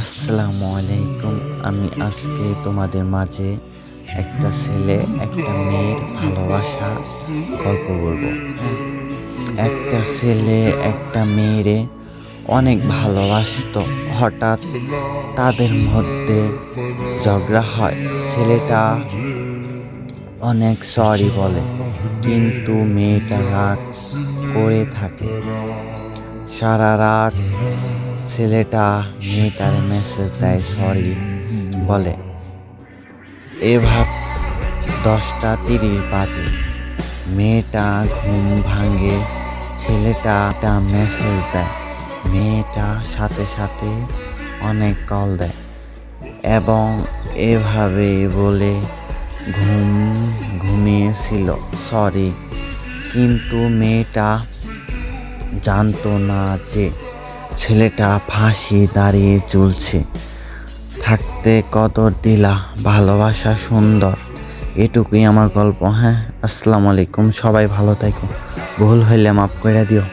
আসসালামু আলাইকুম। আমি আজকে তোমাদের মাঝে একটা ছেলে একটা মেয়ের ভালোবাসা গল্প বলবো। একটা ছেলে একটা মেয়েরে অনেক ভালোবাসতো। হঠাৎ তাদের মধ্যে ঝগড়া হয়। ছেলেটা অনেক সরি বলে, কিন্তু মেয়েটা রাগ করে থাকে। সারা রাত ছেলেটা মেয়েটার মেসেজ দেয়, সরি বলে। এবার 10:30 বাজে, মেয়েটা ঘুম ভাঙে, ছেলেটা মেসেজ দেয়। মেয়েটা সাথে সাথে অনেক কল দেয় এবং এভাবে বলে ঘুমিয়েছিল সরি। কিন্তু মেয়েটা জানতো না যে ছেলেটা ফাঁসি দাঁড়িয়ে চলছে। থাকতে কদর দিলা, ভালোবাসা সুন্দর। এটুকুই আমার গল্প। আসসালামু আলাইকুম, সবাই ভালো থাকো। ভুল হইলে মাফ করে দিও।